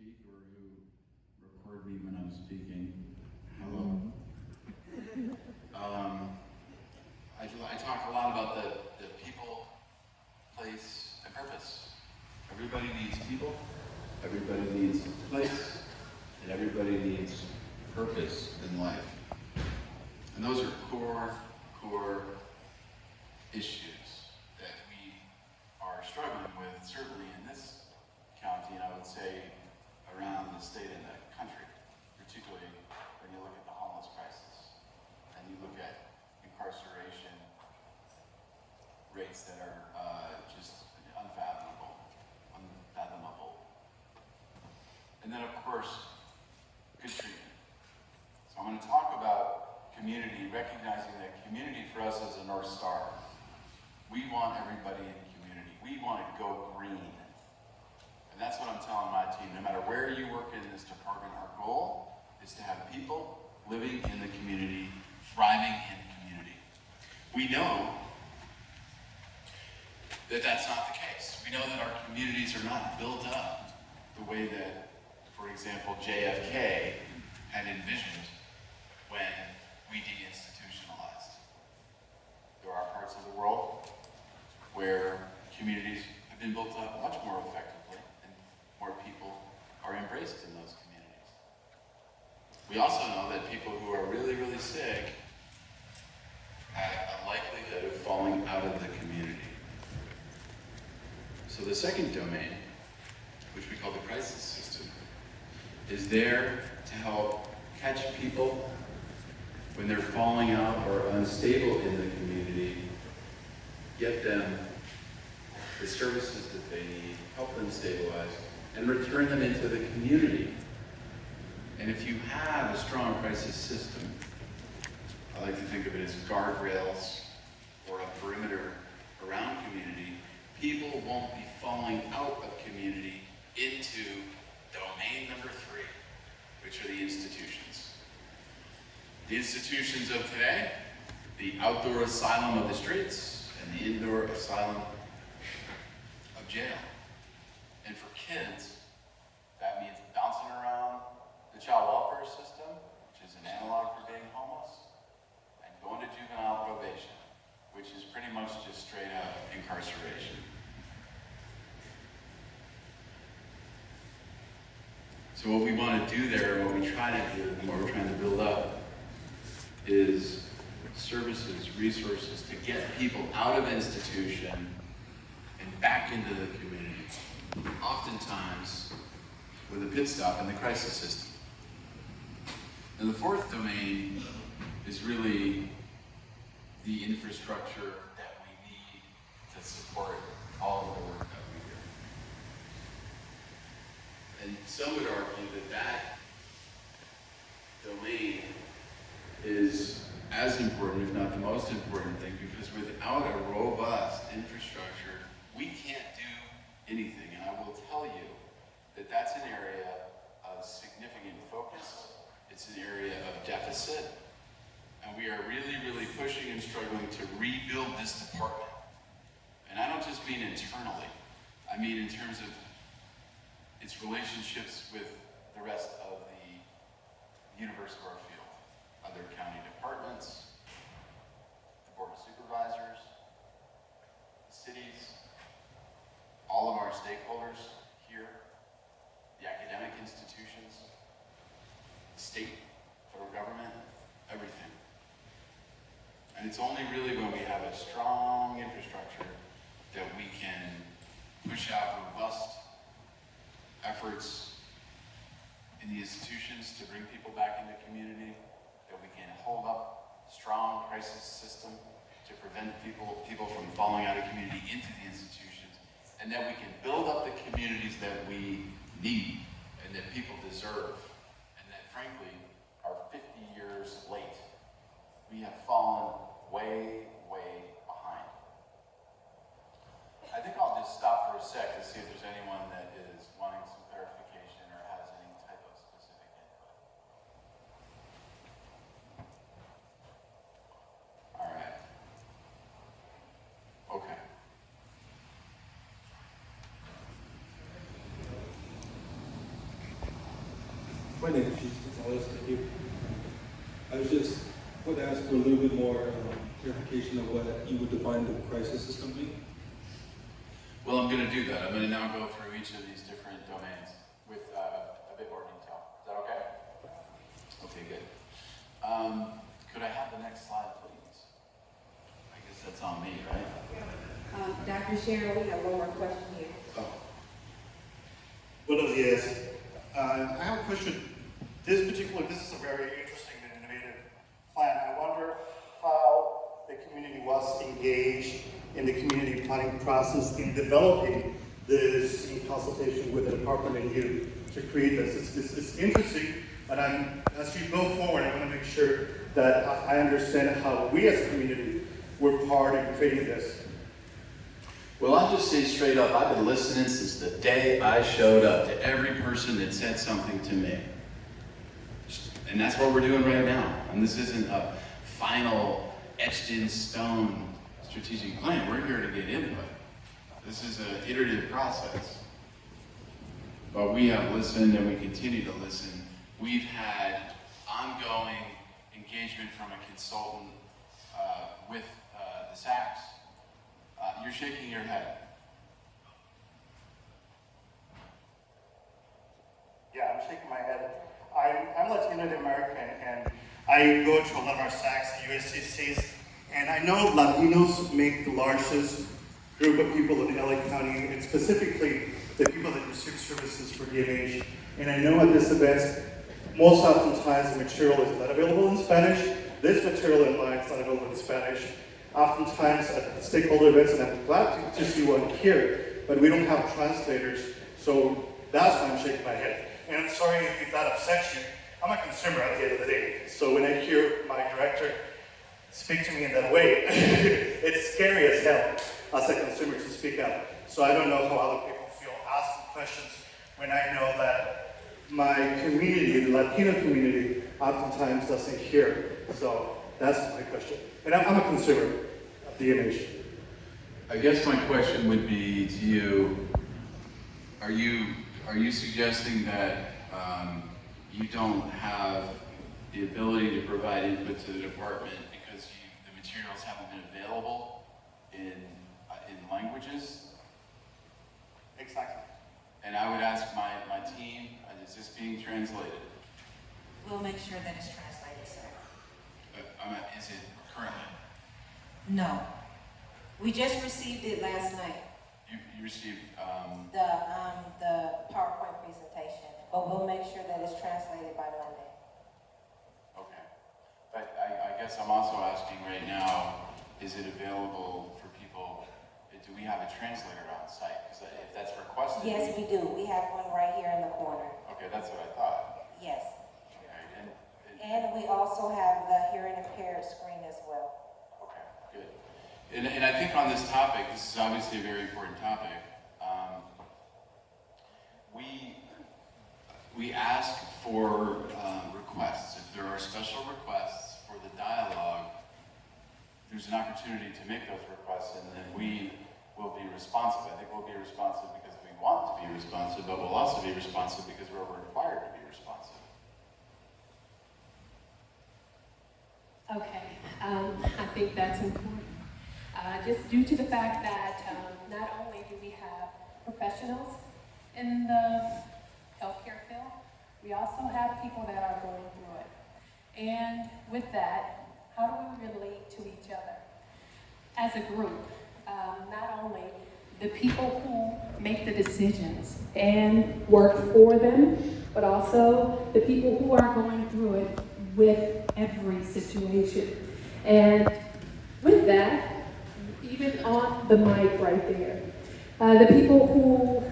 speak or who record me when I'm speaking. Hello. I talk a lot about the people, place, and purpose. Everybody needs people, everybody needs place, and everybody needs purpose in life. And those are core issues that we are struggling with, certainly in this county, and I would say around the state and the country, particularly when you look at the homeless crisis and you look at incarceration rates that are just unfathomable. And then, of course, good treatment. So I'm going to talk about community, recognizing that community for us is a North Star. We want everybody in community. We want to go green. And that's what I'm telling my team. No matter where you work in this department, our goal is to have people living in the community, thriving in community. We know that that's not the case. We know that our communities are not built up the way that, for example, JFK had envisioned when we deinstitutionalized. There are parts of the world where communities have been built up much more effectively and more people are embraced in those communities. We also know that people who are really, really sick have a likelihood of falling out of the community. So the second domain, which we call the crisis system, is there to help catch people when they're falling out or unstable in the community, get them the services that they need, help them stabilize, and return them into the community. And if you have a strong crisis system, I like to think of it as guardrails or a perimeter around community, people won't be falling out of community into domain number 3, which are the institutions. The institutions of today, the outdoor asylum of the streets and the indoor asylum of jail. And for kids, that means bouncing around the child welfare system, which is an analog for being homeless, and going to juvenile probation, which is pretty much just straight up incarceration. So what we want to do there, and what we try to do, and what we're trying to build up, is services, resources to get people out of institution and back into the community, oftentimes with a pit stop in the crisis system. And the fourth domain is really the infrastructure that we need to support all of the work that we do. And some would argue that that domain is as important, if not the most important thing, because without a robust infrastructure, we can't do anything. And I will tell you that that's an area of significant focus. It's an area of deficit. And we are really, really pushing and struggling to rebuild this department. And I don't just mean internally. I mean in terms of its relationships with the rest of the universe of our field. Other county departments, the board of supervisors, the cities, all of our stakeholders here, the academic institutions, the state, federal government, everything. And it's only really when we have a strong infrastructure that we can push out robust efforts in the institutions to bring people back into community, that we can hold up a strong crisis system to prevent people from falling out of community into the institutions, and that we can build up the communities that we need and that people deserve, and that frankly are 50 years late. We have fallen way behind. I think I'll just stop for a sec to see if there's anyone that is wanting some clarification or has any type of specific input. All right. Okay. My name is Chief Gonzalez. Thank you. I was just would ask for a little bit more clarification of what you would define the crisis system be. Well, I'm going to do that. I'm going to now go through each of these different domains with a bit more detail. Is that okay? Okay, good. Could I have the next slide, please? I guess that's on me, right? Dr. Sherin, we have one more question here. Oh. Buenos dias. I have a question. This is a very interesting and innovative plan. I wonder how the community was engaged in the community planning process in developing this in consultation with the department and you to create this. It's interesting, but as you go forward, I want to make sure that I understand how we as a community were part in creating this. Well, I'll just say straight up, I've been listening since the day I showed up to every person that said something to me. And that's what we're doing right now. And this isn't a final, etched in stone strategic plan. We're here to get input. This is an iterative process. But we have listened and we continue to listen. We've had ongoing engagement from a consultant with the SACs. You're shaking your head. Yeah, I'm shaking my head. I'm Latino American, and I go to a lot of our SACs and USCCs, and I know Latinos make the largest group of people in LA County, and specifically the people that receive services for DMH. And I know at this event, most oftentimes the material is not available in Spanish. This material in line is not available in Spanish. Oftentimes at stakeholder events, and I'm glad to see one here, but we don't have translators, so that's why I'm shaking my head. And I'm sorry if that upsets you. I'm a consumer at the end of the day, so when I hear my director speak to me in that way, it's scary as hell as a consumer to speak up. So I don't know how other people feel asking questions when I know that my community, the Latino community, oftentimes doesn't hear. So that's my question. And I'm a consumer of DMH. I guess my question would be to you, are you suggesting that you don't have the ability to provide input to the department because the materials haven't been available in languages? Exactly. And I would ask my team, is this being translated? We'll make sure that it's translated, sir. Is it currently? No. We just received it last night, You received, the PowerPoint presentation, but we'll make sure that it's translated by Monday. okay. But I guess I'm also asking right now, is it available for people? Do we have a translator on site? Because if that's requested. Yes, we do. We have one right here in the corner. Okay, that's what I thought. Yes. Okay, And we also have the hearing impaired screen as well. okay, good. And I think on this topic, this is obviously a very important topic. We ask for requests. If there are special requests for the dialogue, there's an opportunity to make those requests, and then we will be responsive. I think we'll be responsive because we want to be responsive, but we'll also be responsive because we're required to be responsive. Okay, I think that's important. Just due to the fact that not only do we have professionals in the healthcare field, we also have people that are going through it. And with that, how do we relate to each other? As a group, not only the people who make the decisions and work for them, but also the people who are going through it with every situation. And with that, even on the mic right there, the people who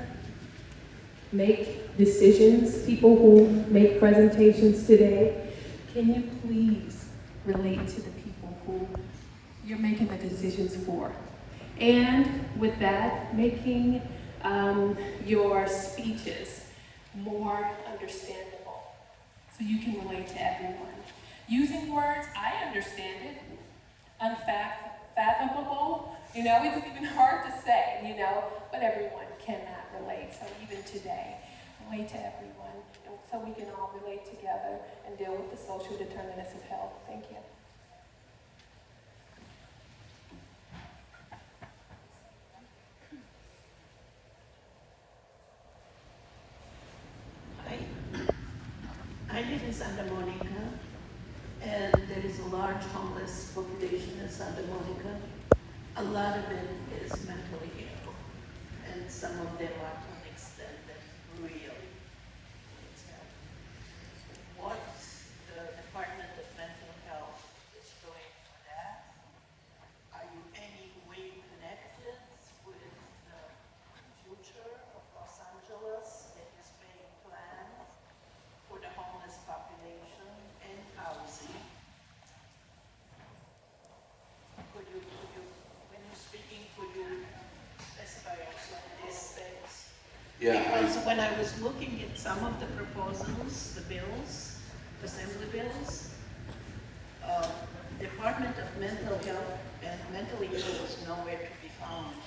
make decisions, people who make presentations today, can you please relate to the people who you're making the decisions for? And with that, making your speeches more understandable so you can relate to everyone. Using words, I understand it, unfathomable, it's even hard to say, but everyone cannot relate. So even today, way to everyone, and so we can all relate together and deal with the social determinants of health. Thank you. I live in Santa Monica, and there is a large homeless population in Santa Monica. A lot of it is mentally ill, and some of them are unextended, really. What the Department of Mental Health is doing for that? Are you any way connected with the future of Los Angeles and this big plan for the homeless population and housing? Could you, when you're speaking, could you specify also these things? Yeah, Because when I was looking at some of the proposals, the bills, assembly bills, Department of Mental Health and mentally ill was nowhere to be found.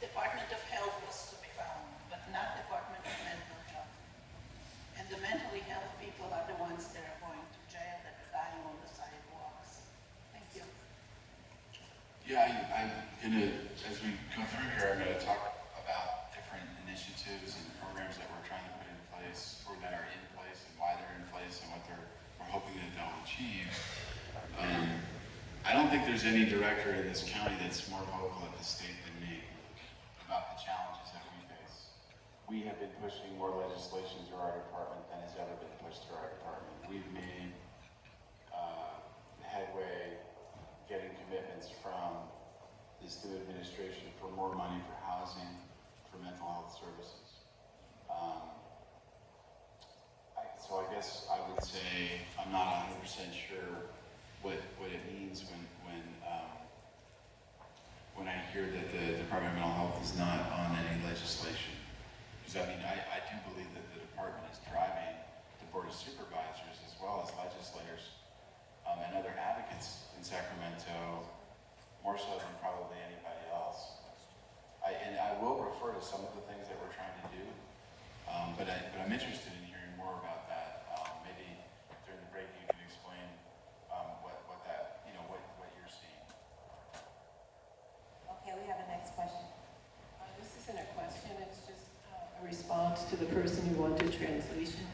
Department of Health was to be found, but not Department of Mental Health. And the mentally health people are the ones that are going to jail, that are dying on the sidewalks. Thank you. yeah, I'm gonna, as we go through here, I'm gonna talk about different initiatives and programs that we're trying to put in place, or that are in place, and why they're in place, and what we're hoping that they'll achieve. I don't think there's any director in this county that's more vocal at the state than me about the challenges that we face. We have been pushing more legislation through our department than has ever been pushed through our department. We've made headway getting commitments from this new administration for more money for housing, for mental health services. So I guess I would say I'm not 100% sure what it means when I hear that the Department of Mental Health is not on any legislation. Because I mean, I do believe that the department is driving the Board of Supervisors as well as legislators and other advocates in Sacramento, more so than probably anybody else. And I will refer to some of the things that we're trying to do, but I'm interested in hearing more about that. Maybe during the break you can explain what that, what you're seeing. Okay, we have a next question. This isn't a question, it's just a response to the person who wanted translation.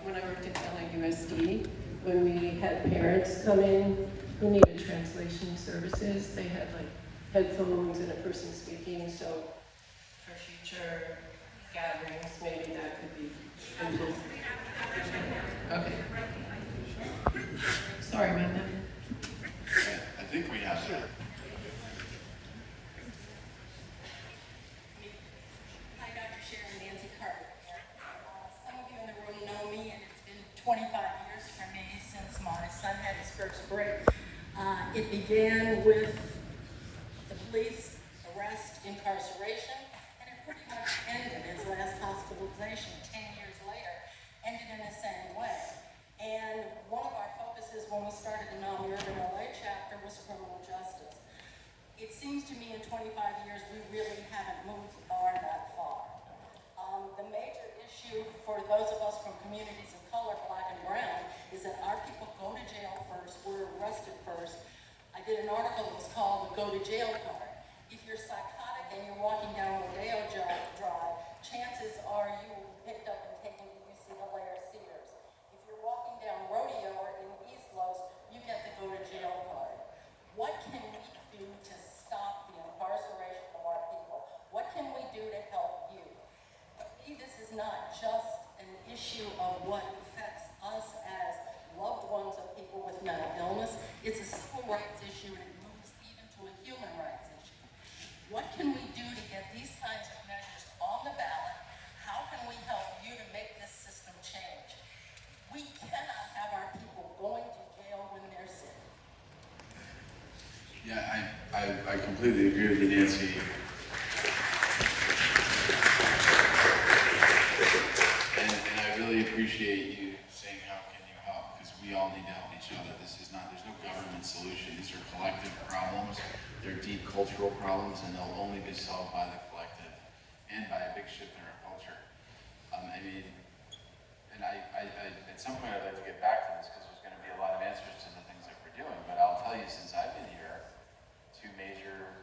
When I worked at LAUSD, when we had parents come in who needed translation services, they had like headphones and a person speaking, so for future gatherings, maybe that could be implemented. Okay. Sorry about that. I think we have that. Hi, Dr. Sherin, Nancy Carter. Some of you in the room know me, and it's been 25 years for me since my son had his first break. It began with the police arrest, incarceration, and it pretty much ended his last hospitalization 10 years later, ended in the same way. And one of our focuses when we started the non-urban LA chapter was criminal justice. It seems to me in 25 years we really haven't moved the bar that far. The major issue for those of us from communities of color, black and brown, is that our people go to jail first, we're arrested first. I did an article that was called the Go to Jail card. If you're psychotic and you're walking down Rodeo Drive, chances are you will be picked up and taken to UC Hilaire Sears. If you're walking down Rodeo or in East Los, you get the Go to Jail card. What can we do to stop the incarceration of our people? What can we do to help you? For me, this is not just an issue of what affects us as loved ones of people with mental illness. It's a civil rights issue, and it moves even to a human rights issue. What can we do to get these kinds of measures on the ballot? How can we help you to make this system change? We cannot have our people going to jail when they're sick. Yeah, I completely agree with you, Nancy. And I really appreciate you saying how can you help, because we all need to help each other. There's no government solution. These are collective problems. They're deep cultural problems, and they'll only be solved by the collective and by a big shift in our culture. I mean, and I, at some point I'd like to get back to this because there's going to be a lot of answers to the things that we're doing. But I'll tell you, since I've been here, two major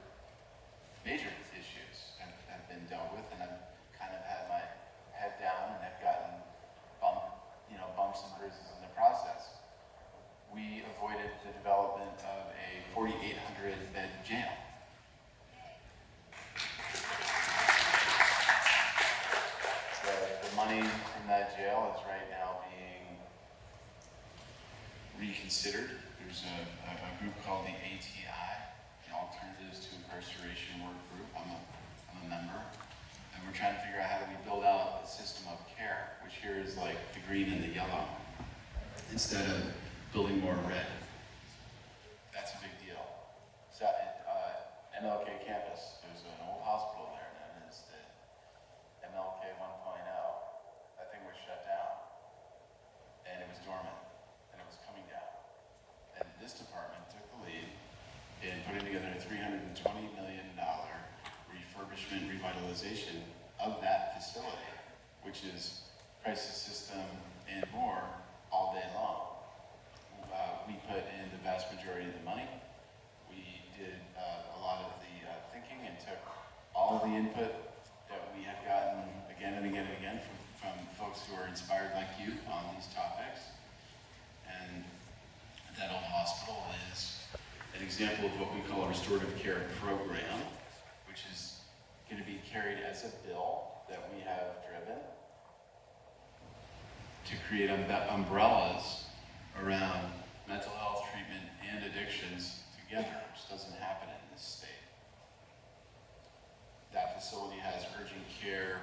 issues have been dealt with, and I've kind of had my head down and have gotten bumps and bruises in the process. We avoided the development of a 4,800 bed jail. The money from that jail is right now being reconsidered. There's a group called the ATI, the Alternatives to Incarceration Work Group. I'm a member. And we're trying to figure out how do we build out a system of care, which here is like the green and the yellow, instead of building more red. That's a big deal. So at MLK campus, there's an old hospital there known as the MLK 1.0. That thing was shut down, and it was dormant, and it was coming down. And this department took the lead in putting together a $320 million refurbishment, revitalization of that facility, which is crisis system and more all day long. We put in the vast majority of the money. We did a lot of the thinking and took all of the input that we had gotten again and again and again from folks who are inspired like you on these topics. And that old hospital is an example of what we call a restorative care program, which is going to be carried as a bill that we have driven to create umbrellas around mental health treatment and addictions together, which doesn't happen in this state. That facility has urgent care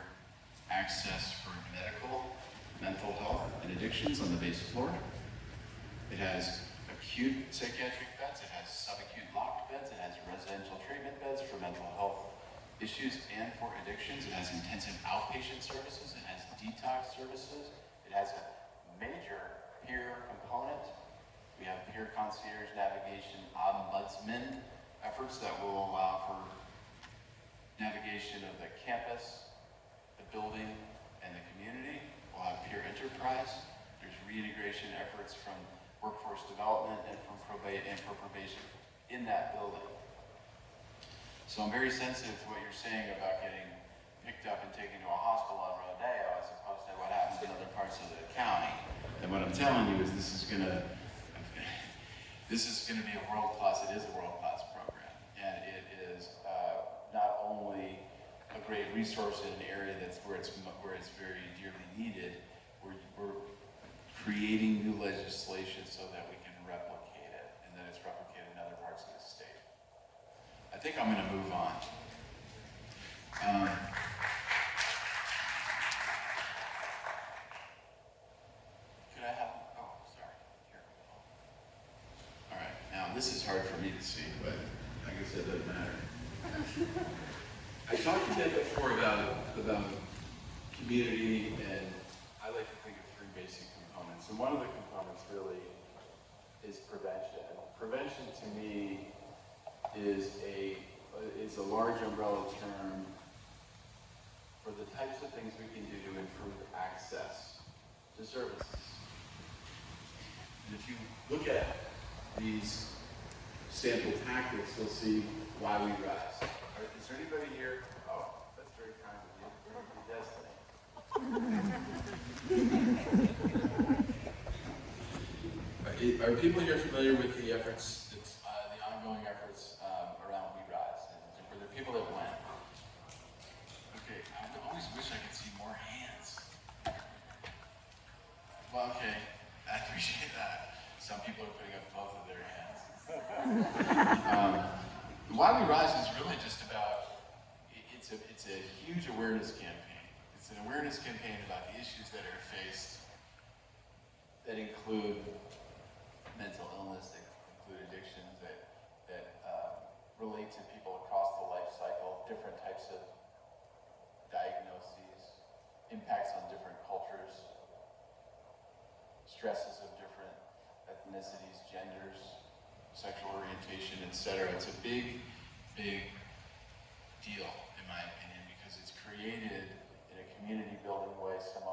access for medical, mental health, and addictions on the base floor. It has acute psychiatric beds, it has subacute locked beds, it has residential treatment beds for mental health issues and for addictions. It has intensive outpatient services, it has detox services, it has a major peer component. We have peer concierge navigation ombudsman efforts that will allow for navigation of the campus, the building, and the community. We'll have peer enterprise. There's reintegration efforts from workforce development and from probation in that building. So I'm very sensitive to what you're saying about getting picked up and taken to a hospital on Rodeo as opposed to what happens in other parts of the county. And what I'm telling you is this is gonna be a world-class, it is a world-class program. And it is not only a great resource in an area where it's very dearly needed, we're creating new legislation so that we can replicate it and that it's replicated in other parts of the state. I think I'm gonna move on. Could I have, oh, sorry, here. All right, now this is hard for me to see, but I guess it doesn't matter. I talked a bit before about community, and I like to think of three basic components. And one of the components really is prevention. And prevention to me is a large umbrella term for the types of things we can do to improve access to services. And if you look at these sample tactics, you'll see why we rise. Is there anybody here? Oh, that's very kind of you. Destiny. Are people here familiar with the efforts, the ongoing efforts around We Rise? Were there people that went? Okay, I always wish I could see more hands. Well, okay, I appreciate that. Some people are putting up both of their hands. Why We Rise is really just about, it's a huge awareness campaign. It's an awareness campaign about the issues that are faced that include mental illness, that include addictions, that relate to people across the life cycle, different types of diagnoses, impacts on different cultures, stresses of different ethnicities, genders, sexual orientation, etc. It's a big, big deal, in my opinion, because it's created in a community building way some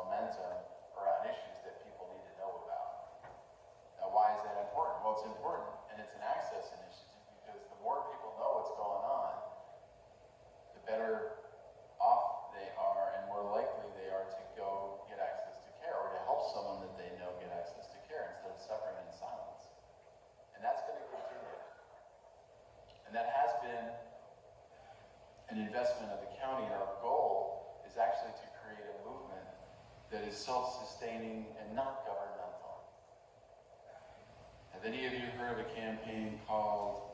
an investment of the county, and our goal is actually to create a movement that is self-sustaining and not governmental. Have any of you heard of a campaign called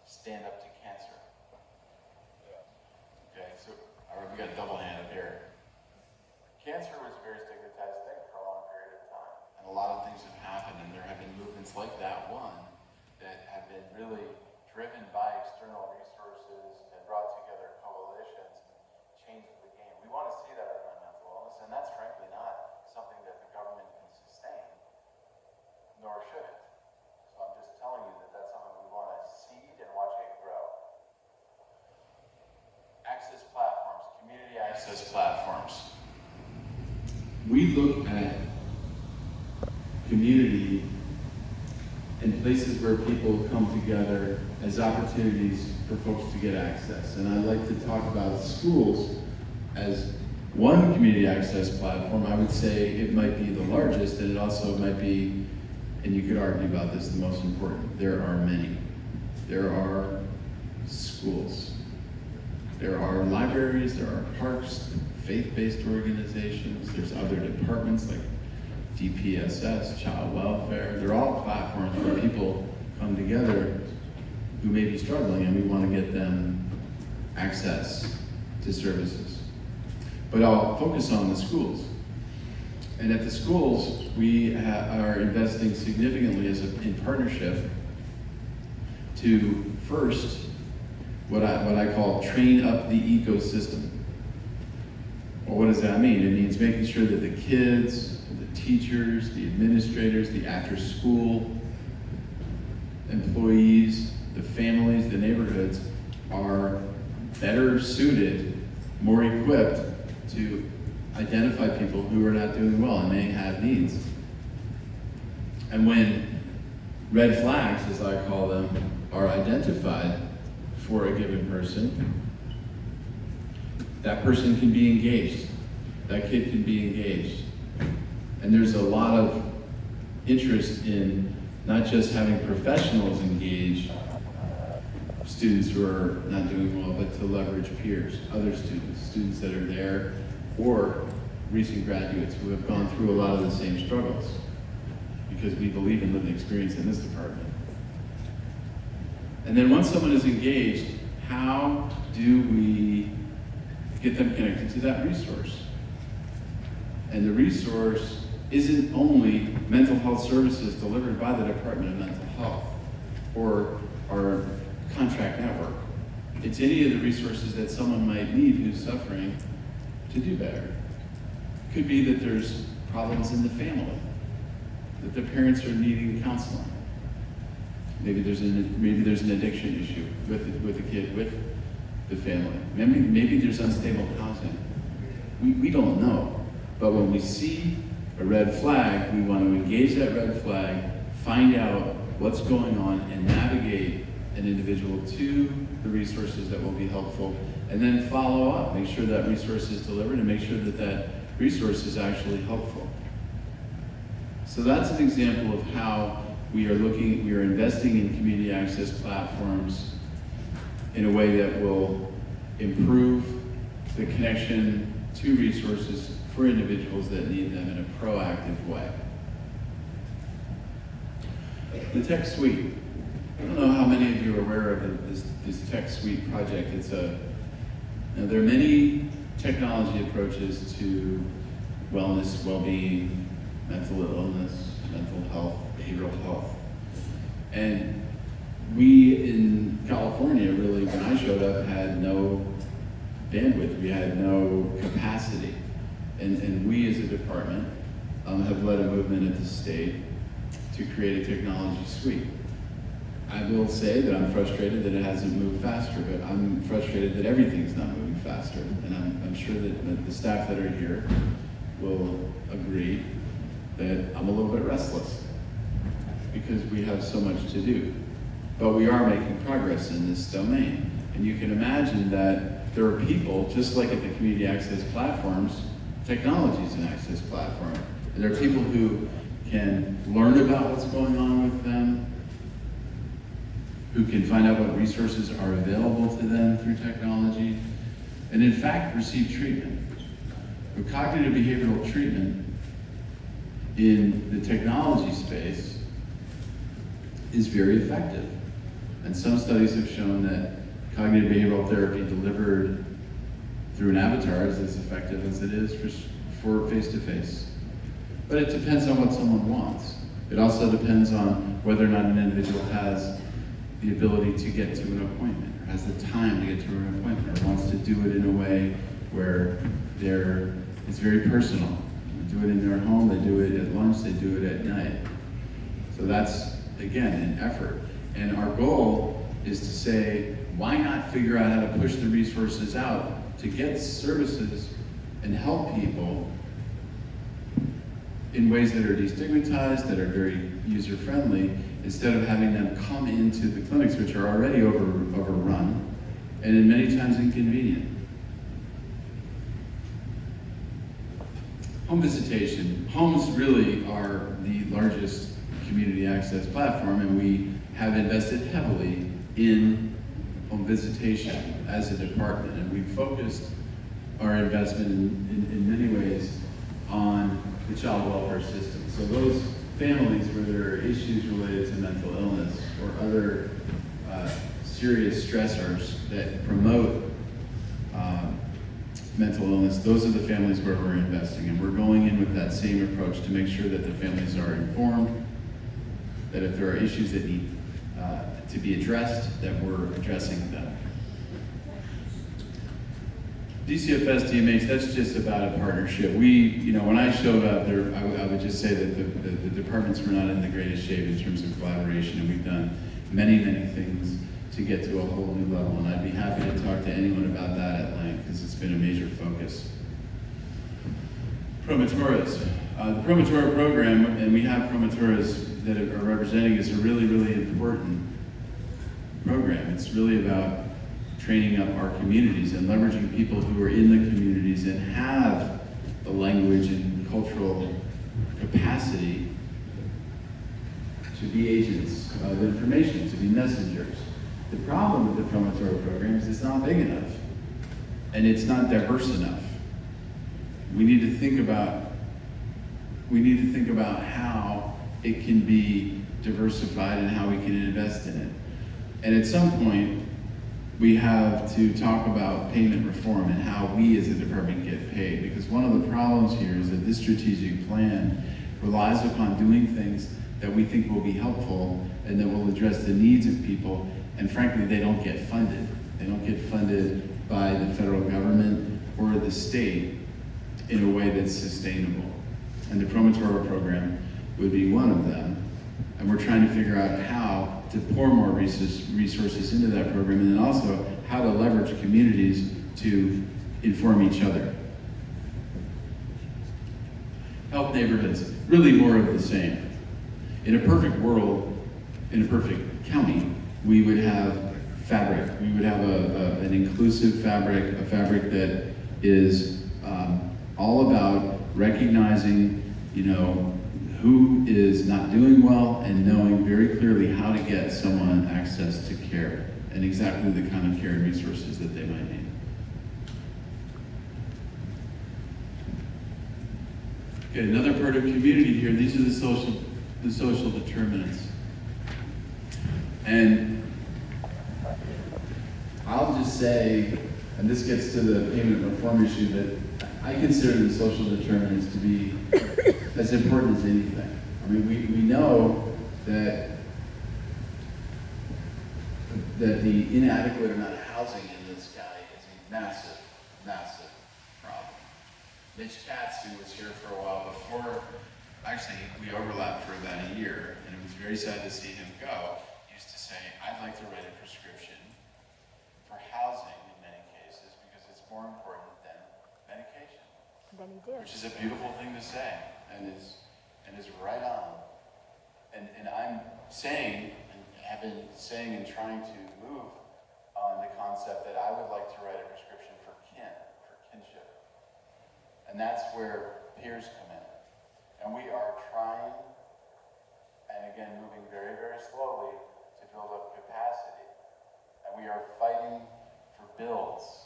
Stand Up to Cancer? Okay, so we got a double hand up here. Cancer was a very stigmatized thing for a long period of time, and a lot of things have happened, and there have been movements like that one that have been really driven by external resources and brought together coalitions and changed the game. We want to see that around mental illness, and that's frankly not something that the government can sustain, nor should it. So I'm just telling you that that's something we want to seed and watch it grow. Access platforms, community access platforms. We look at community and places where people come together as opportunities for folks to get access. And I like to talk about schools as one community access platform. I would say it might be the largest, and it also might be, and you could argue about this, the most important. There are many. There are schools. There are libraries, there are parks, faith-based organizations, there's other departments like DPSS, child welfare. They're all platforms where people come together who may be struggling, and we want to get them access to services. But I'll focus on the schools. And at the schools, we are investing significantly in partnership to first, what I call train up the ecosystem. Well, what does that mean? It means making sure that the kids, the teachers, the administrators, the after-school employees, the families, the neighborhoods are better suited, more equipped to identify people who are not doing well and may have needs. And when red flags, as I call them, are identified for a given person, that person can be engaged. That kid can be engaged. And there's a lot of interest in not just having professionals engage students who are not doing well, but to leverage peers, other students, students that are there, or recent graduates who have gone through a lot of the same struggles, because we believe in lived experience in this department. And then once someone is engaged, how do we get them connected to that resource? And the resource isn't only mental health services delivered by the Department of Mental Health or our contract network. It's any of the resources that someone might need who's suffering to do better. Could be that there's problems in the family, that the parents are needing counseling. Maybe there's an addiction issue with the kid, with the family. Maybe there's unstable housing. We don't know. But when we see a red flag, we want to engage that red flag, find out what's going on, and navigate an individual to the resources that will be helpful, and then follow up, make sure that resource is delivered, and make sure that that resource is actually helpful. So that's an example of how we are investing in community access platforms in a way that will improve the connection to resources for individuals that need them in a proactive way. The Tech Suite. I don't know how many of you are aware of this Tech Suite project. There are many technology approaches to wellness, well-being, mental illness, mental health, behavioral health. And we in California, really, when I showed up, had no bandwidth, we had no capacity. And we as a department have led a movement at the state to create a technology suite. I will say that I'm frustrated that it hasn't moved faster, but I'm frustrated that everything's not moving faster. And I'm sure that the staff that are here will agree that I'm a little bit restless because we have so much to do. But we are making progress in this domain. And you can imagine that there are people, just like at the community access platforms, technology is an access platform. And there are people who can learn about what's going on with them, who can find out what resources are available to them through technology, and in fact receive treatment. But cognitive behavioral treatment in the technology space is very effective. And some studies have shown that cognitive behavioral therapy delivered through an avatar is as effective as it is for face-to-face. But it depends on what someone wants. It also depends on whether or not an individual has the ability to get to an appointment, or has the time to get to an appointment, or wants to do it in a way where it's very personal. They do it in their home, they do it at lunch, they do it at night. So that's, again, an effort. And our goal is to say, why not figure out how to push the resources out to get services and help people in ways that are destigmatized, that are very user-friendly, instead of having them come into the clinics, which are already overrun, and in many times inconvenient. Home visitation. Homes really are the largest community access platform, and we have invested heavily in home visitation as a department, and we've focused our investment in many ways on the child welfare system. So those families where there are issues related to mental illness or other serious stressors that promote mental illness, those are the families where we're investing. And we're going in with that same approach to make sure that the families are informed, that if there are issues that need to be addressed, that we're addressing them. DCFS, DMH, that's just about a partnership. When I showed up there, I would just say that the departments were not in the greatest shape in terms of collaboration, and we've done many, many things to get to a whole new level. And I'd be happy to talk to anyone about that at length, because it's been a major focus. Promotores. The Promotora program, and we have promotores that are representing, is a really, really important program. It's really about training up our communities and leveraging people who are in the communities and have the language and cultural capacity to be agents of information, to be messengers. The problem with the Promotora program is it's not big enough, and it's not diverse enough. We need to think about how it can be diversified and how we can invest in it. And at some point, we have to talk about payment reform and how we as a department get paid. Because one of the problems here is that this strategic plan relies upon doing things that we think will be helpful and that will address the needs of people, and frankly, they don't get funded. They don't get funded by the federal government or the state in a way that's sustainable. And the Promotora program would be one of them. And we're trying to figure out how to pour more resources into that program, and then also how to leverage communities to inform each other. Health neighborhoods, really more of the same. In a perfect world, in a perfect county, we would have fabric. We would have an inclusive fabric, a fabric that is all about recognizing, who is not doing well and knowing very clearly how to get someone access to care and exactly the kind of care and resources that they might need. Okay, another part of community here, these are the social determinants. And I'll just say, and this gets to the payment reform issue, that I consider the social determinants to be as important as anything. I mean, we know that the inadequate amount of housing in this county is a massive, massive problem. Mitch Katz, who was here for a while before, actually we overlapped for about a year, and it was very sad to see him go, used to say, I'd like to write a prescription for housing in many cases because it's more important than medication. Then he did. Which is a beautiful thing to say, and is right on. And I'm saying, and have been saying and trying to move on the concept that I would like to write a prescription for kinship. And that's where peers come in. And we are trying, and again, moving very, very slowly to build up capacity. And we are fighting for builds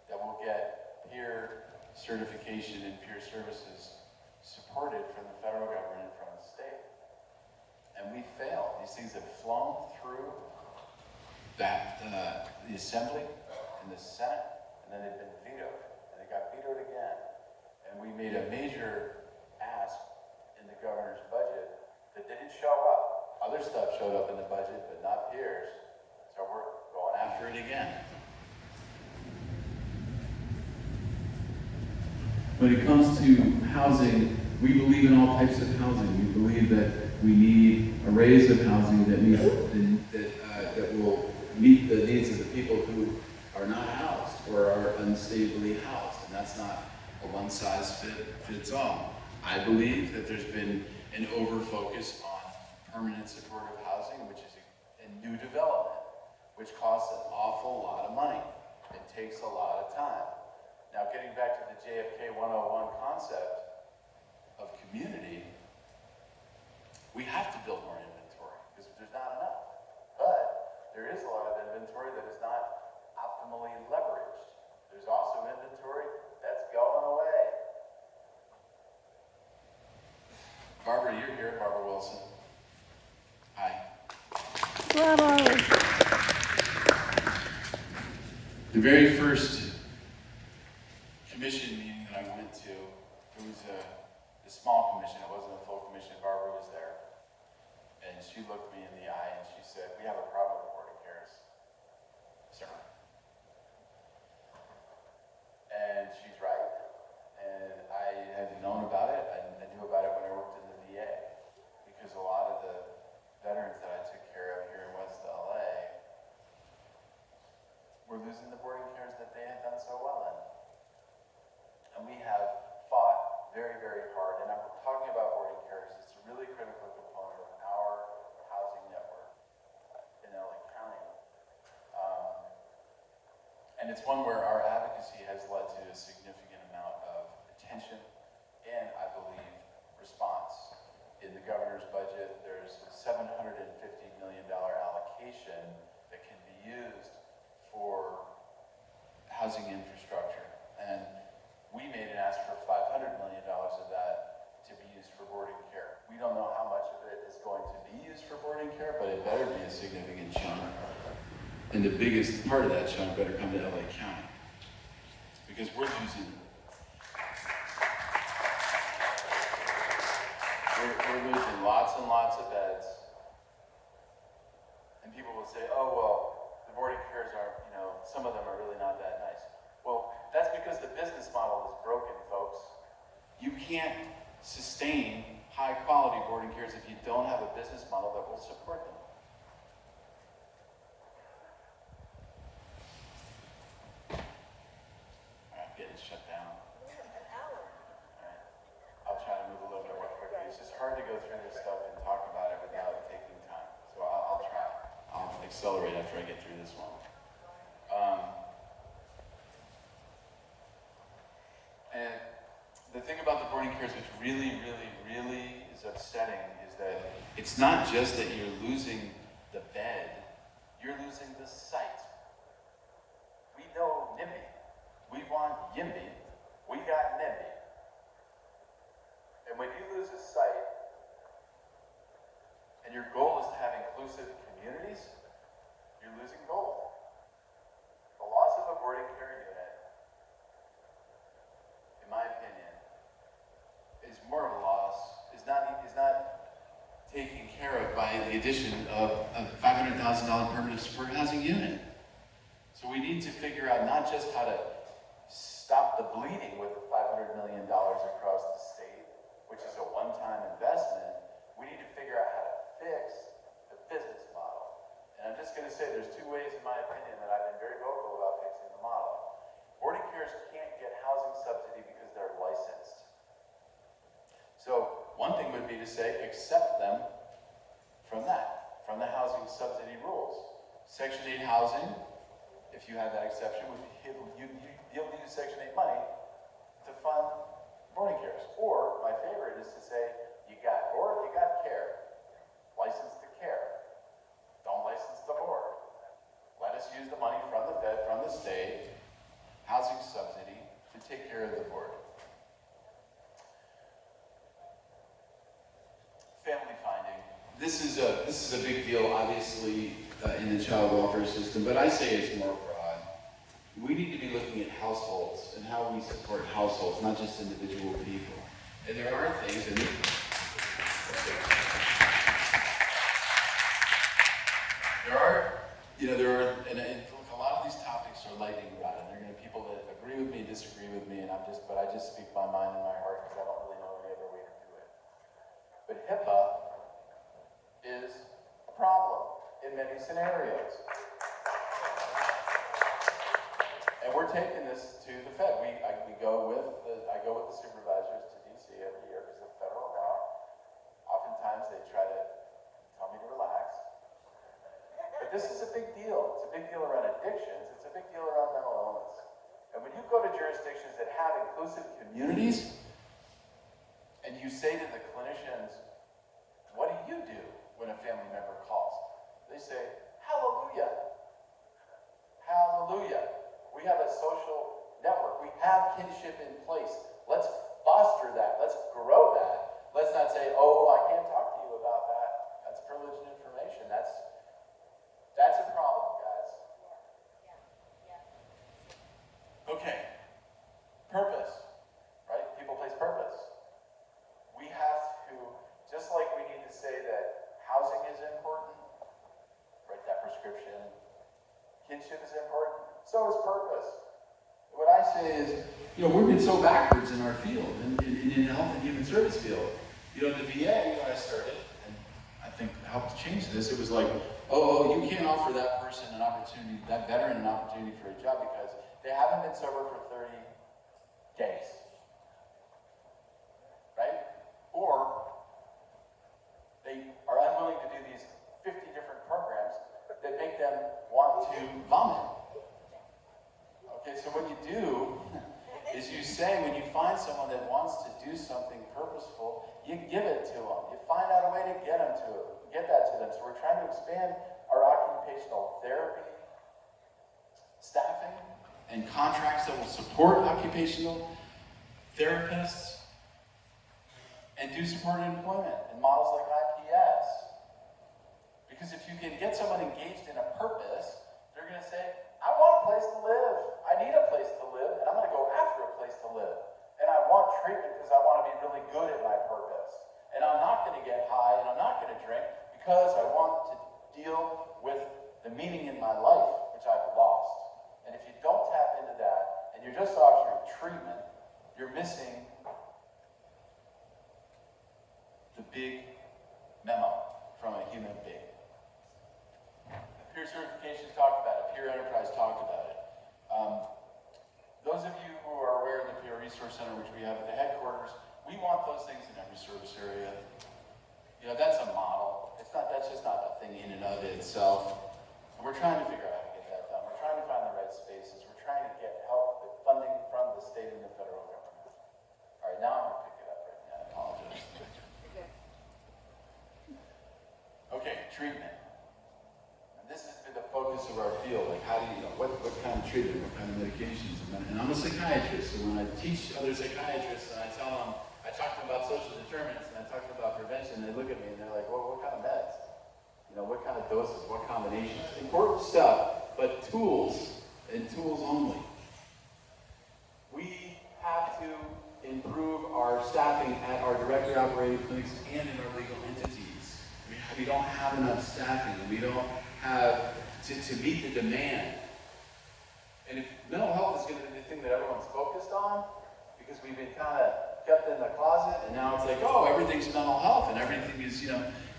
that will get peer certification and peer services supported from the federal government and from the state. And we failed. These things have flown through the Assembly and the Senate, and then they've been vetoed. And they got vetoed again. And we made a major ask in the governor's budget that didn't show up. Other stuff showed up in the budget, but not peers. So we're going after it again. When it comes to housing, we believe in all types of housing. We believe that we need arrays of housing that that will meet the needs of the people who are not housed or are unstably housed. And that's not a one-size-fits-all. I believe that there's been an over-focus on permanent supportive housing, which is a new development, which costs an awful lot of money. It takes a lot of time. Now, getting back to the JFK 101 concept of community, we have to build more inventory because there's not enough. But there is a lot of inventory that is not optimally leveraged. There's also inventory that's going away. Barbara, you're here, Barbara Wilson. Hi. Bravo. The very first commission meeting that I went to, it was a small commission, it wasn't a full commission. Barbara was there. And she looked me in the eye and she said, "We have a problem with the Board of Cares, sir." And she's right. And I had known about it. I knew about it when I worked in the VA. Because a lot of the veterans that I took care of here in West LA were losing the boarding cares that they had done so well in. And we have fought very, very hard. And I'm talking about boarding cares. It's a really critical component of our housing network in LA County. And it's one where our advocacy has led to a significant amount of attention and, I believe, response. In the governor's budget, there's a $750 million allocation that can be used for housing infrastructure. And we made an ask for $500 million of that to be used for boarding care. We don't know how much of it is going to be used for boarding care, but it better be a significant chunk. And the biggest part of that chunk better come to LA County. Because we're losing lots and lots of beds. And people will say, "Oh, well, the boarding cares are, some of them are really not that nice." Well, that's because the business model is broken, folks. You can't sustain high quality boarding cares if you don't have a business model that will support them. I'm getting shut down. All right. I'll try to move a little bit more quickly. It's just hard to go through this stuff and talk about it without taking time. So I'll try. I'll accelerate after I get through this one. And the thing about the boarding cares, which really, really, really is upsetting, is that it's not just that you're losing the bed, you're losing the site. We know NIMBY. We want YIMBY. We got NIMBY. And when you lose a site, and your goal is to have inclusive communities, you're losing gold. The loss of a boarding care unit, in my opinion, is more of a loss, is not taken care of by the addition of a $500,000 permanent support housing unit. So we need to figure out not just how to stop the bleeding with $500 million across the state, which is a one-time investment. We need to figure out how to fix the business model. And I'm just going to say there's two ways, in my opinion, that I've been very vocal about fixing the model. Boarding cares can't get housing subsidy because they're licensed. So one thing would be to say, accept them from the housing subsidy rules. Section 8 housing, if you have that exception, would be able to use Section 8 money to fund boarding cares. Or, my favorite is to say, you got board, you got care. License the care. Don't license the board. Let us let's use the money from the Fed, from the state, housing subsidy, to take care of the board. Family finding. This is a big deal, obviously, in the child welfare system, but I say it's more broad. We need to be looking at households and how we support households, not just individual people. And there are things, and look, a lot of these topics are lightning rod, and there are going to be people that agree with me, disagree with me, but I just speak my mind and my heart because I don't really know any other way to do it. But HIPAA is a problem in many scenarios. And we're taking this to the Fed. I go with the supervisors to DC every year because of federal law. Oftentimes they try to tell me to relax. But this is a big deal. It's a big deal around addictions. It's a big deal around mental illness. And when you go to jurisdictions that have inclusive communities, and you say to the clinicians, what do you do when a family member calls? They say, hallelujah. Hallelujah. We have a social network. We have kinship in place. Let's foster that. Let's grow that. Let's not say, oh, I can't talk to you about that. That's privileged information. That's a problem, guys. Okay. Purpose, right? People place purpose. We have to, just like we need to say that housing is important, write that prescription, kinship is important, so is purpose. What I say is, we've been so backwards in our field, in the health and human service field. The VA, when I started, and I think helped change this, it was like, oh, you can't offer that person an opportunity, that veteran an opportunity for a job because they haven't been sober for 30 days. Right? Or they are unwilling to do these 50 different programs that make them want to vomit. Okay, so what you do is you say, when you find someone that wants to do something purposeful, you give it to them. You find out a way to get that to them. So we're trying to expand our occupational therapy staffing and contracts that will support occupational therapists and do supported employment and models like IPS. Because if you can get someone engaged in a purpose, they're going to say, I want a place to live. I need a place to live, and I'm going to go after a place to live. And I want treatment because I want to be really good at my purpose. And I'm not going to get high, and I'm not going to drink because I want to deal with the meaning in my life, which I've lost. And if you don't tap into that, and you're just offering treatment, you're missing the big memo from a human being. Peer certifications talked about it. Peer enterprise talked about it. Those of you who are aware of the Peer Resource Center, which we have at the headquarters, we want those things in every service area. That's a model. That's just not a thing in and of itself. And we're trying to figure out how to get that done. We're trying to find the right spaces. We're trying to get help with funding from the state and the federal government. All right, now I'm going to pick it up right now. I apologize. Okay, treatment. This has been the focus of our field. Like, how do what kind of treatment, what kind of medications? And I'm a psychiatrist, so when I teach other psychiatrists and I tell them, I talk to them about social determinants and I talk to them about prevention, they look at me and they're like, well, what kind of meds? What kind of doses, what combinations? Important stuff, but tools and tools only. We have to improve our staffing at our directly operated clinics and in our legal entities. We don't have enough staffing. We don't have to meet the demand. And if mental health is going to be the thing that everyone's focused on, because we've been kind of kept in the closet, and now it's like, oh, everything's mental health, and everything is,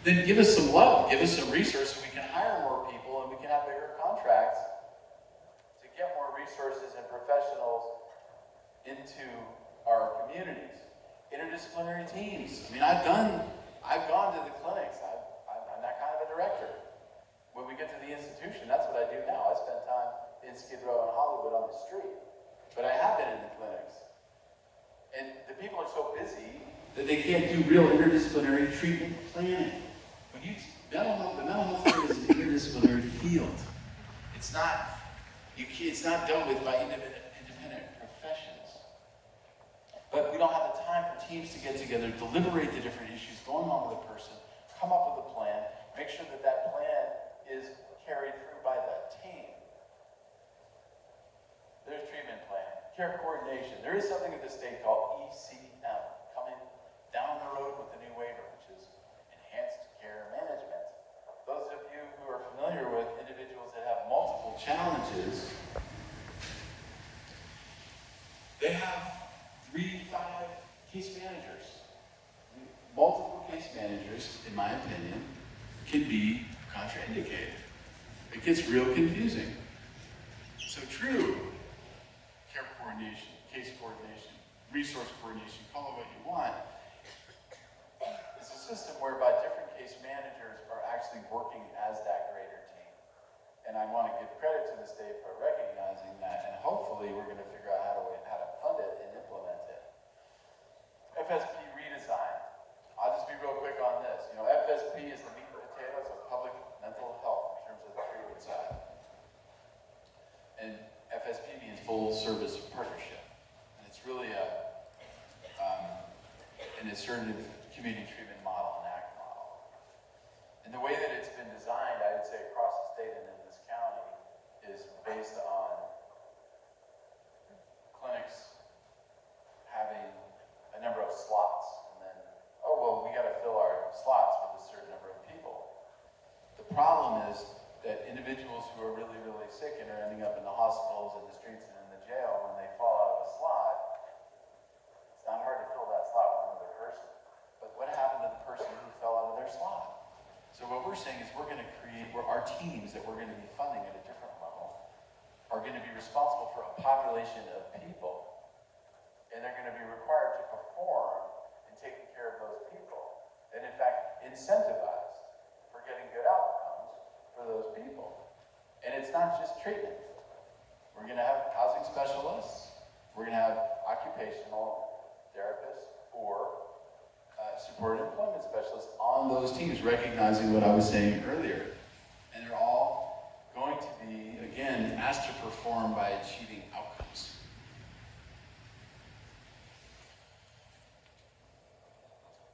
then give us some love, give us some resources, so we can hire more people, and we can have bigger contracts to get more resources and professionals into our communities. Interdisciplinary teams. I've gone to the clinics. I'm that kind of a director. When we get to the institution, that's what I do now. I spend time in Skid Row and Hollywood on the street. But I have been in the clinics. And the people are so busy that they can't do real interdisciplinary treatment planning. The mental health field is an interdisciplinary field. It's not, it's not dealt with by independent professions. But we don't have the time for teams to get together, deliberate the different issues going on with a person, come up with a plan, make sure that that plan is carried through by the team. There's treatment plan, care coordination. There is something at the state called ECM, coming down the road with the new waiver, which is enhanced care management. Those of you who are familiar with individuals that have multiple challenges, they have 3-5 case managers. Multiple case managers, in my opinion, can be contraindicated. It gets real confusing. So true care coordination, case coordination, resource coordination, call it what you want. It's a system whereby different case managers are actually working as that greater team. And I want to give credit to the state for recognizing that, and hopefully we're going to figure out how to fund it and implement it. FSP redesign. I'll just be real quick on this. You know, FSP is the meat and potatoes of public mental health in terms of the treatment side. And FSP means full service partnership. And it's really an assertive community treatment model, an ACT model. And the way that it's been designed, I would say across the state and in this county, is based on clinics having a number of slots. And then, oh, well, we got to fill our slots with a certain number of people. The problem is that individuals who are really, really sick and are ending up in the hospitals and the streets and in the jail, when they fall out of a slot, it's not hard to fill that slot with another person. But what happened to the person who fell out of their slot? So what we're saying is we're going to create, our teams that we're going to be funding at a different level are going to be responsible for a population of people. And they're going to be required to perform in taking care of those people. And in fact, incentivized for getting good outcomes for those people. And it's not just treatment. We're going to have housing specialists. We're going to have occupational therapists or supported employment specialists on those teams, recognizing what I was saying earlier. And they're all going to be, again, asked to perform by achieving outcomes.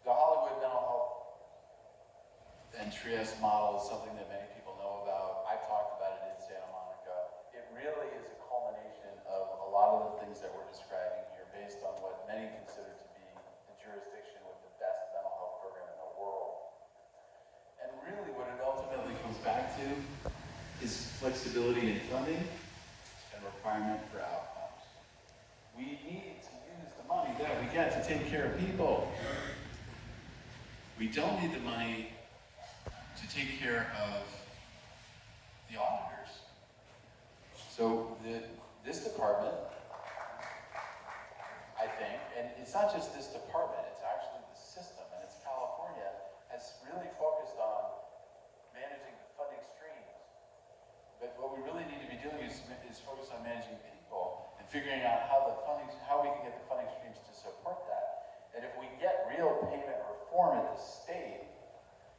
The Hollywood mental health and Trieste model is something that many people know about. I've talked about it in Santa Monica. It really is a culmination of a lot of the things that we're describing here based on what many consider to be the jurisdiction with the best mental health program in the world. And really what it ultimately comes back to is flexibility in funding and requirement for outcomes. We need to use the money that we get to take care of people. We don't need the money to take care of the auditors. So this department, I think, and it's not just this department, it's actually the system, and it's California, has really focused on managing the funding streams. But what we really need to be doing is focus on managing people and figuring out how we can get the funding streams to support that. And if we get real payment reform at the state,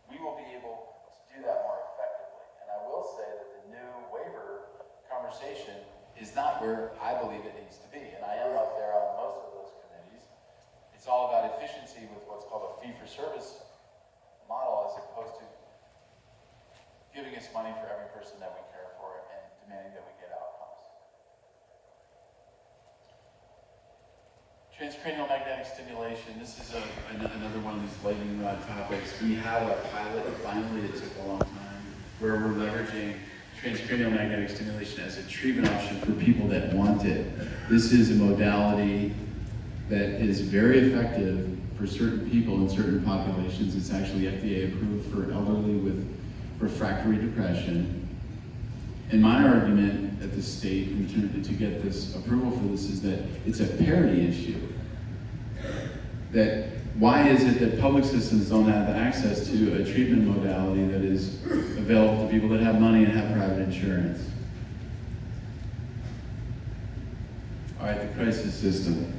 we will be able to do that more effectively. And I will say that the new waiver conversation is not where I believe it needs to be. And I am up there on most of those committees. It's all about efficiency with what's called a fee-for-service model as opposed to giving us money for every person that we care for and demanding that we get outcomes. Transcranial magnetic stimulation. This is another one of these lightning rod topics. We have a pilot, finally it took a long time, where we're leveraging transcranial magnetic stimulation as a treatment option for people that want it. This is a modality that is very effective for certain people in certain populations. It's actually FDA approved for elderly with refractory depression. And my argument at the state to get this approval for this is that it's a parity issue. That why is it that public systems don't have access to a treatment modality that is available to people that have money and have private insurance? All right, the crisis system.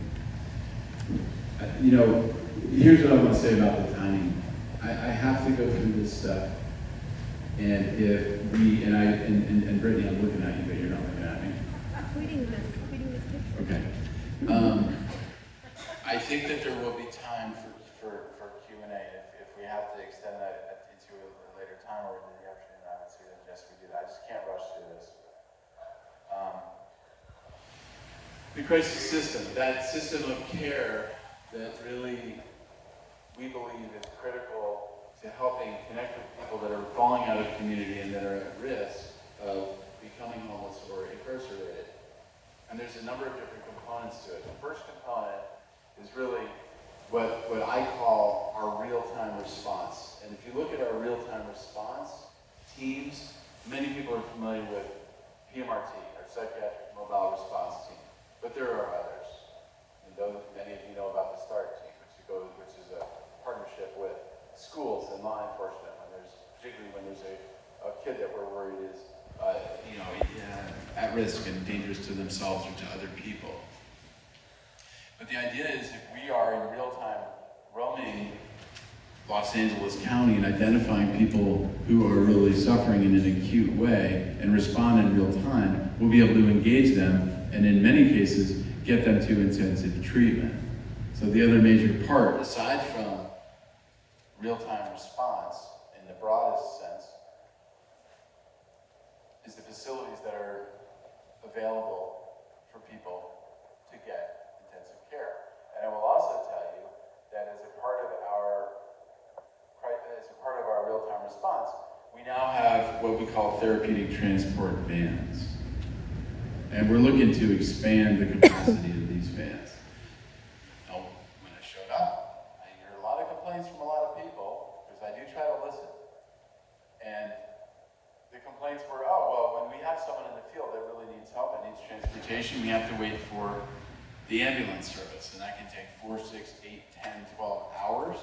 You know, here's what I want to say about the timing. I have to go through this stuff. And if we, and Brittany, I'm looking at you, but you're not looking at me. Tweeting this picture. Okay. I think that there will be time for Q&A. If we have to extend that into a later time or in the afternoon, I would suggest we do that. I just can't rush through this. The crisis system, that system of care that really we believe is critical to helping connect with people that are falling out of community and that are at risk of becoming homeless or incarcerated. And there's a number of different components to it. The first component is really what I call our real-time response. And if you look at our real-time response teams, many people are familiar with PMRT, our Psychiatric Mobile Response Team. But there are others. And many of you know about the Stratgic, which is a partnership with schools and law enforcement, particularly when there's a kid that we're worried is at risk and dangerous to themselves or to other people. But the idea is if we are in real time roaming Los Angeles County and identifying people who are really suffering in an acute way and respond in real time, we'll be able to engage them and in many cases get them to intensive treatment. So the other major part, aside from real-time response in the broadest sense, is the facilities that are available for people to get intensive care. And I will also tell you that as a part of our real-time response, we now have what we call therapeutic transport vans. And we're looking to expand the capacity of these vans. Now, when I showed up, I heard a lot of complaints from a lot of people, because I do try to listen. And the complaints were, oh, well, when we have someone in the field that really needs help and needs transportation, we have to wait for the ambulance service. And that can take 4, 6, 8, 10, 12 hours.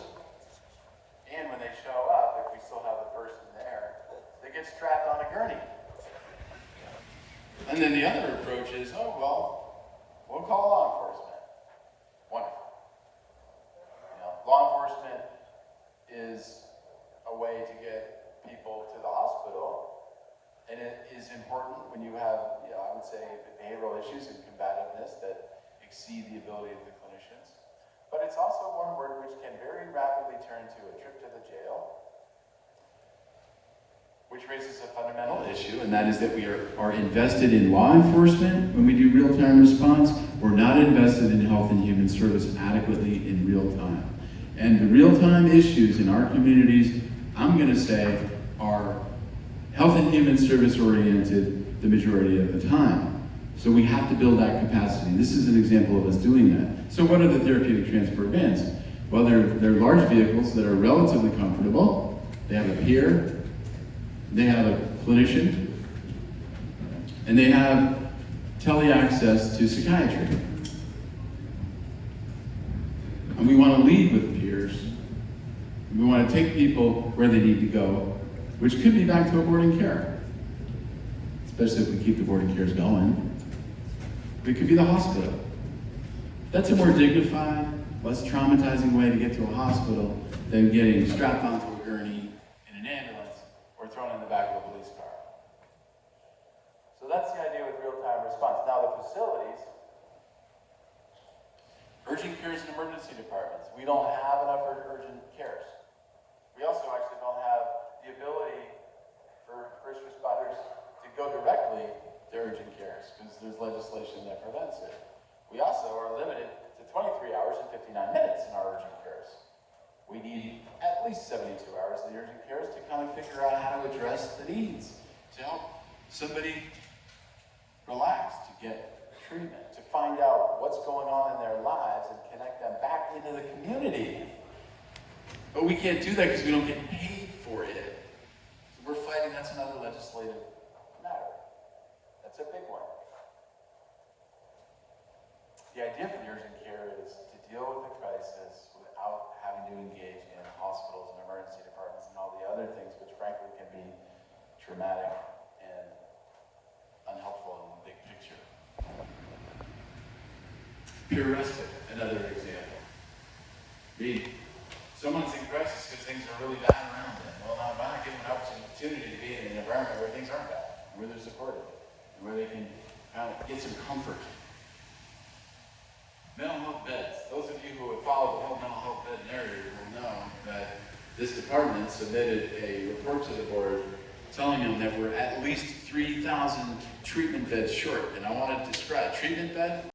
And when they show up, if we still have the person there, they get strapped on a gurney. And then the other approach is, oh, well, we'll call law enforcement. Wonderful. Law enforcement is a way to get people to the hospital, and it is important when you have, I would say, behavioral issues and combativeness that exceed the ability of the clinicians. But it's also one word which can very rapidly turn to a trip to the jail, which raises a fundamental issue, and that is that we are invested in law enforcement when we do real-time response. We're not invested in health and human service adequately in real time. And the real-time issues in our communities, I'm going to say, are health and human service oriented the majority of the time. So we have to build that capacity. This is an example of us doing that. So what are the therapeutic transport vans? Well, they're large vehicles that are relatively comfortable. They have a peer. They have a clinician, and they have tele-access to psychiatry. And we want to lead with peers. We want to take people where they need to go, which could be back to a boarding care, especially if we keep the boarding cares going. It could be the hospital. That's a more dignified, less traumatizing way to get to a hospital than getting strapped onto a gurney in an ambulance or thrown in the back of a police car. So that's the idea with real-time response. Now the facilities, urgent cares and emergency departments. We don't have enough urgent cares. We also actually don't have the ability for first responders to go directly to urgent cares because there's legislation that prevents it. We also are limited to 23 hours and 59 minutes in our urgent cares. We need at least 72 hours of the urgent cares to kind of figure out how to address the needs, to help somebody relax, to get treatment, to find out what's going on in their lives and connect them back into the community. But we can't do that because we don't get paid for it. So we're fighting, that's another legislative matter. That's a big one. The idea for the urgent care is to deal with the crisis without having to engage in hospitals and emergency departments and all the other things which frankly can be traumatic and unhelpful in the big picture. Peer respite, another example. Someone's in crisis because things are really bad around them. Well, now why not give them an opportunity to be where things aren't bad, and where they're supported, and where they can get some comfort. Mental health beds. Those of you who have followed the whole mental health bed narrative will know that this department submitted a report to the board telling them that we're at least 3,000 treatment beds short. And I want to describe treatment bed.